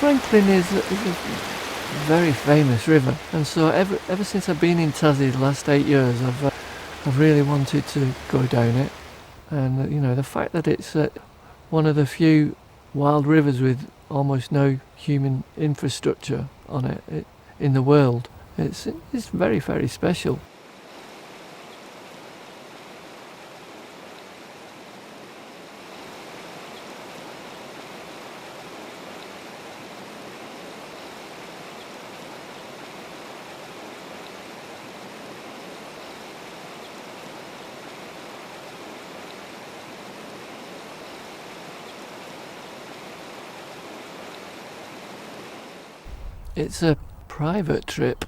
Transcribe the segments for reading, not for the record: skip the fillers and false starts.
Franklin is a very famous river, and so ever since I've been in Tassie the last 8 years, I've really wanted to go down it. And the fact that it's one of the few wild rivers with almost no human infrastructure on it in the world, it's very, very special. It's a private trip.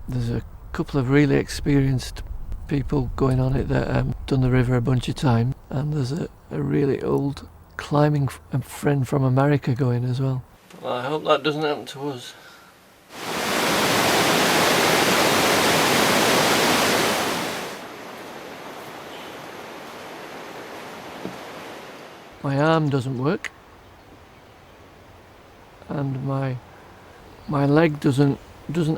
There's a couple of really experienced people going on it that have done the river a bunch of times, and there's a really old climbing friend from America going as well. Well, I hope that doesn't happen to us. My arm doesn't work, and my leg doesn't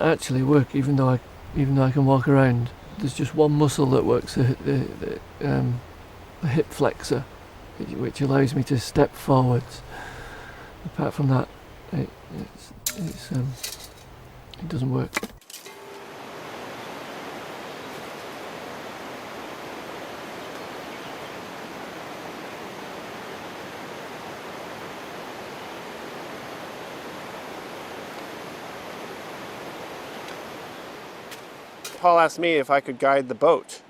actually work, even though I can walk around. There's just one muscle that works, the hip flexor, which allows me to step forwards. Apart from that, it doesn't work. Paul asked me if I could guide the boat,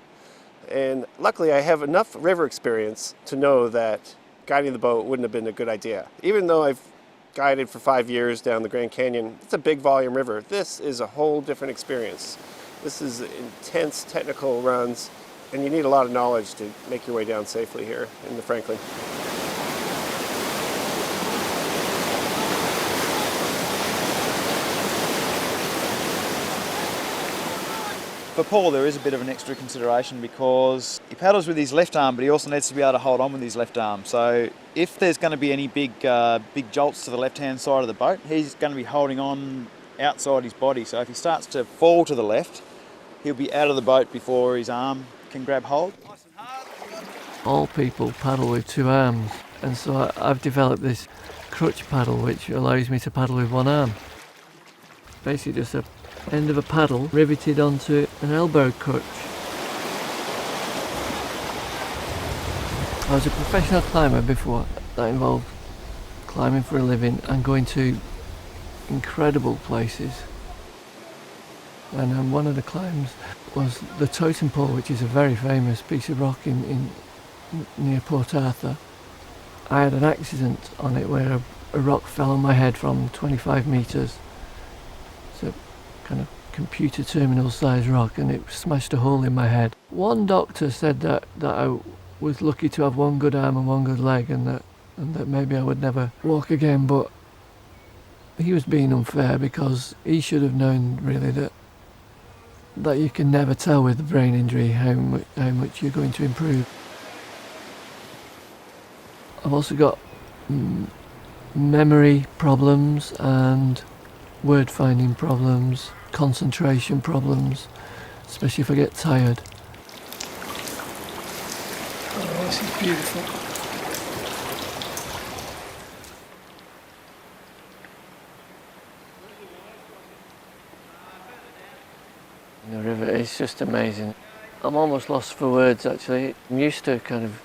and luckily I have enough river experience to know that guiding the boat wouldn't have been a good idea. Even though I've guided for 5 years down the Grand Canyon, it's a big volume river. This is a whole different experience. This is intense technical runs, and you need a lot of knowledge to make your way down safely here in the Franklin. For Paul, there is a bit of an extra consideration because he paddles with his left arm, but he also needs to be able to hold on with his left arm. So if there's going to be any big jolts to the left-hand side of the boat, he's going to be holding on outside his body. So if he starts to fall to the left, he'll be out of the boat before his arm can grab hold. All people paddle with two arms, and so I've developed this crutch paddle which allows me to paddle with one arm. Basically just a end of a paddle riveted onto an elbow crutch. I was a professional climber before. That involved climbing for a living and going to incredible places. And one of the climbs was the Totem Pole, which is a very famous piece of rock in near Port Arthur. I had an accident on it where a rock fell on my head from 25 metres. Kind of computer terminal size rock, and it smashed a hole in my head. One doctor said that I was lucky to have one good arm and one good leg, and that maybe I would never walk again, but he was being unfair because he should have known really that you can never tell with a brain injury how much you're going to improve. I've also got memory problems and word finding problems, concentration problems, especially if I get tired. Oh, this is beautiful. The river is just amazing. I'm almost lost for words actually. I'm used to kind of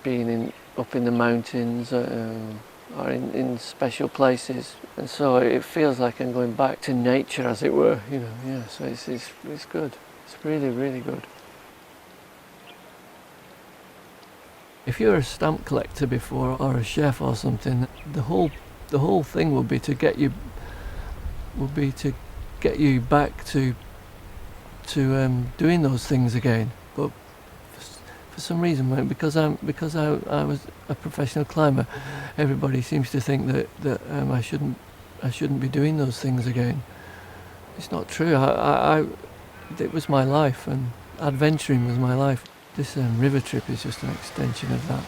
being up in the mountains, or in special places, and so it feels like I'm going back to nature, as it were, yeah, so it's good. It's really, really good. If you're a stamp collector before, or a chef or something, the whole thing would be to get you back to doing those things again. But for some reason, because I was a professional climber, everybody seems to think that I shouldn't be doing those things again. It's not true. It was my life, and adventuring was my life. This river trip is just an extension of that.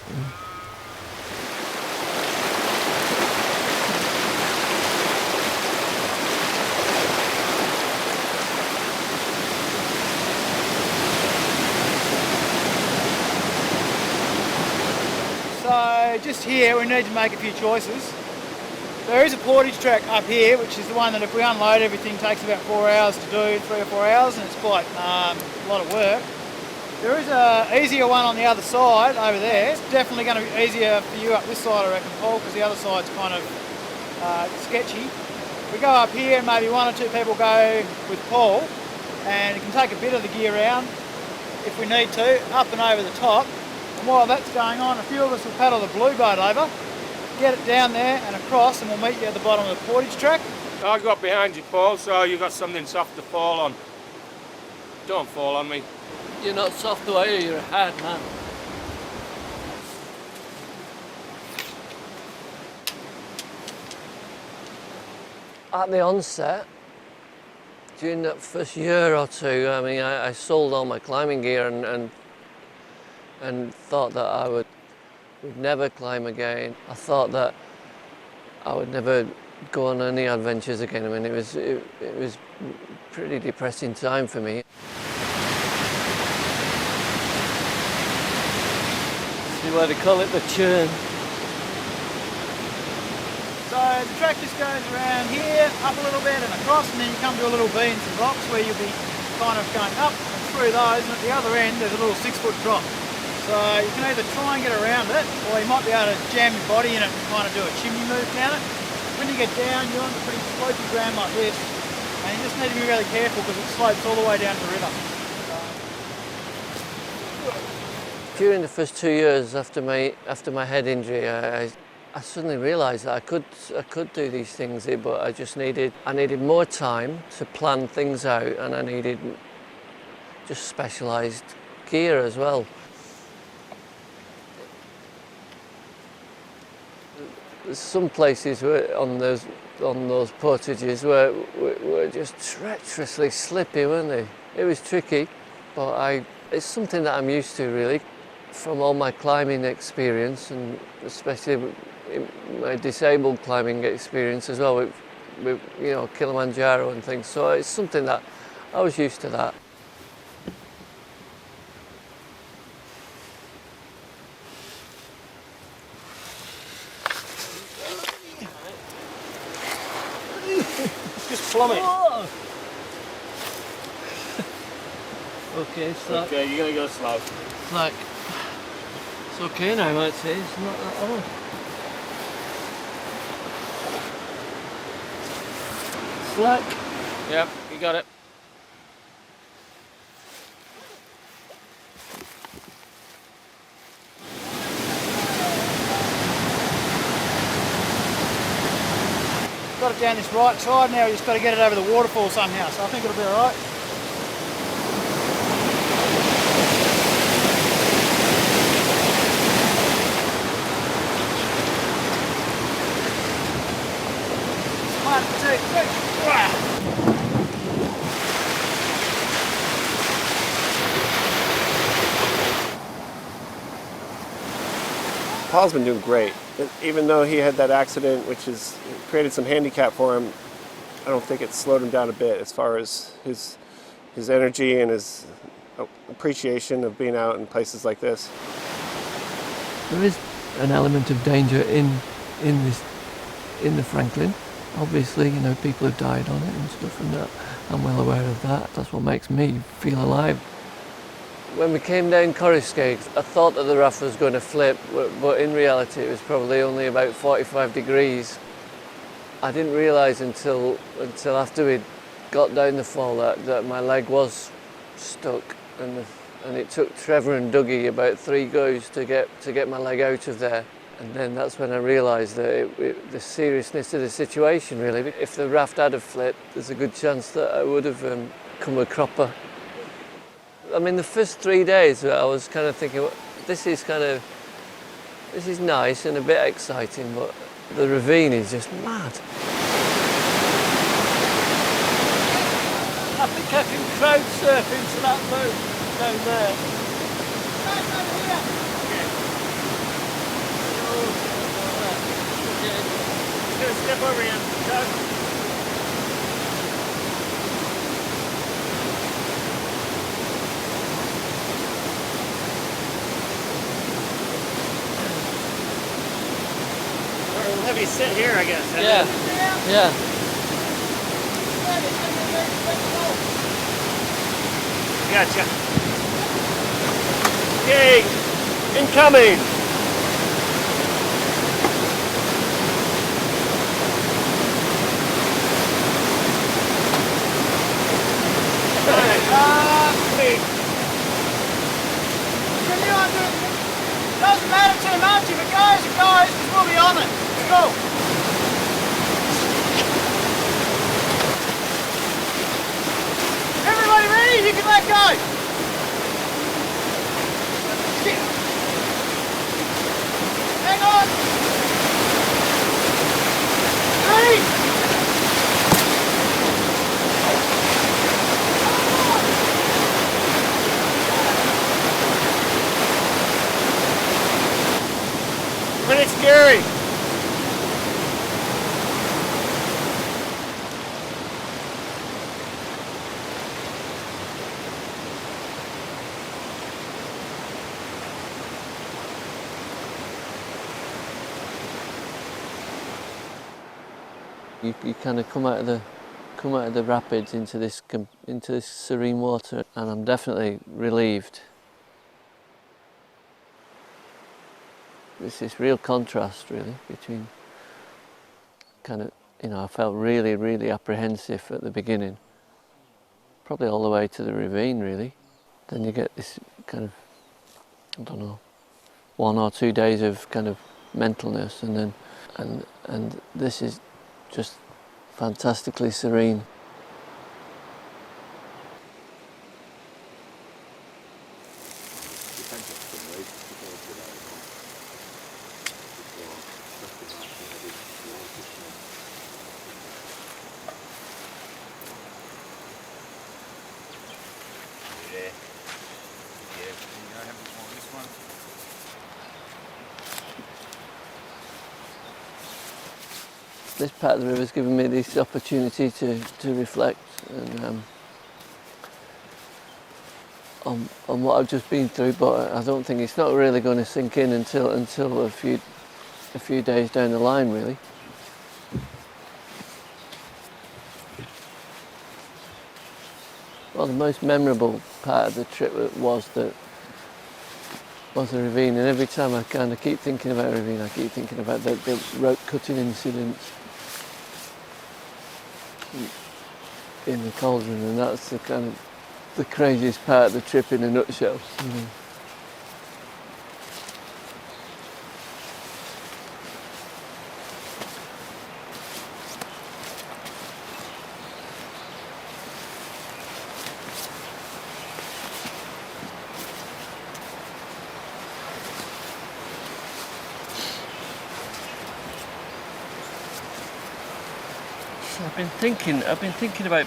just here we need to make a few choices. There is a portage track up here, which is the one that if we unload everything takes about 4 hours to do, 3 or 4 hours, and it's quite a lot of work. There is a easier one on the other side over there. It's definitely going to be easier for you up this side, I reckon, Paul, because the other side's kind of sketchy. We go up here and maybe 1 or 2 people go with Paul, and you can take a bit of the gear around if we need to, up and over the top. And while that's going on, a few of us will paddle the blue boat over, get it down there and across, and we'll meet you at the bottom of the portage track. I got behind you, Paul, so you got something soft to fall on. Don't fall on me. You're not soft away, you're a hard man. At the onset, during that first year or two, I mean, I sold all my climbing gear and thought that I would never climb again. I thought that I would never go on any adventures again. I mean, it was a pretty depressing time for me. See why they call it the churn. So the track just goes around here, up a little bit and across, and then you come to a little V and some rocks where you'll be kind of going up and through those, and at the other end there's a little 6-foot drop. So you can either try and get around it, or you might be able to jam your body in it and kind of do a chimney move down it. When you get down, you're on the pretty slopey ground like this, and you just need to be really careful because it slopes all the way down to the river. During the first 2 years after my head injury, I suddenly realised that I could do these things here, but I needed more time to plan things out, and I needed just specialised gear as well. There's some places where on those portages were just treacherously slippy, weren't they? It was tricky, but it's something that I'm used to really, from all my climbing experience, and especially my disabled climbing experience as well, with you know, Kilimanjaro and things. So it's something that I was used to that. Just plummet. Okay, so Okay, you're gonna go slow. it's like it's okay now, I'd say. It's not that hard. Slack. Yep, you got it. Got it down this right side now, we just got to get it over the waterfall somehow, so I think it'll be alright. One, two, three. Wow. Paul's been doing great. Even though he had that accident, which has created some handicap for him, I don't think it slowed him down a bit as far as his energy and his appreciation of being out in places like this. There is an element of danger in the Franklin. Obviously, you know, people have died on it and stuff, and that I'm well aware of that. That's what makes me feel alive. When we came down Coruscant, I thought that the raft was going to flip, but in reality it was probably only about 45 degrees. I didn't realise until after we'd got down the fall that my leg was stuck, and it took Trevor and Dougie about 3 goes to get my leg out of there. And then that's when I realised that the seriousness of the situation, really. If the raft had flipped, there's a good chance that I would have come a cropper. I mean, the first 3 days I was kind of thinking, well, this is nice and a bit exciting, but the ravine is just mad. I think I can crowd surf into that boat down there. Just gonna step over here. maybe sit here, I guess. Yeah. Yeah. Gotcha. Okay, incoming. Doesn't matter too much. If it goes, it goes, because we'll be on it. Go. Everybody ready? You can let go. Hang on. 3. Pretty scary. You kind of come out of the rapids into this serene water, and I'm definitely relieved. It's this real contrast, really, between kind of, I felt really, really apprehensive at the beginning, probably all the way to the ravine, really. Then you get this kind of, I don't know, 1 or 2 days of kind of mentalness, and then and this is just fantastically serene. This part of the river has given me this opportunity to reflect and on what I've just been through, but I don't think it's not really going to sink in until a few days down the line, really. Well, the most memorable part of the trip was the ravine, and every time I kind of keep thinking about a ravine, I keep thinking about the rope cutting incident in the cauldron, and that's the kind of the craziest part of the trip in a nutshell. I've been thinking about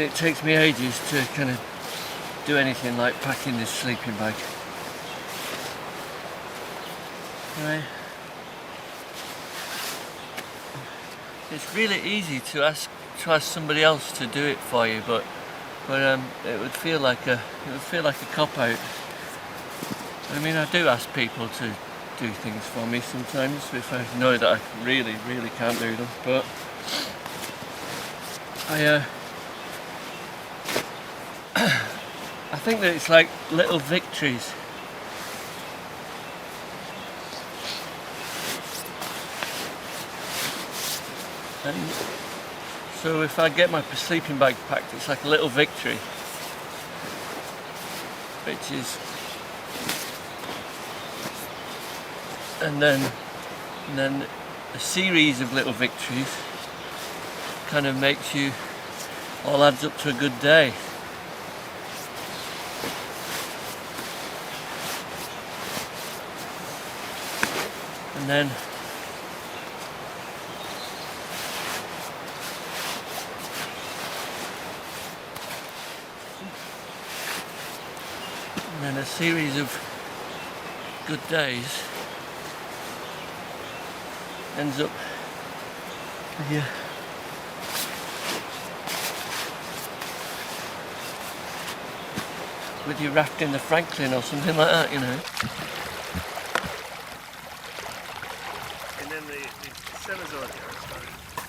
it takes me ages to kind of do anything like packing this sleeping bag. Right. It's really easy to ask somebody else to do it for you, but it would feel like a cop out. I mean, I do ask people to do things for me sometimes if I know that I really can't do them, but I think that it's like little victories. And so if I get my sleeping bag packed, it's like a little victory, which is, and then a series of little victories kind of makes you, all adds up to a good day. And then a series of good days ends up with you rafting the Franklin or something like that, then the Cenozoic era started.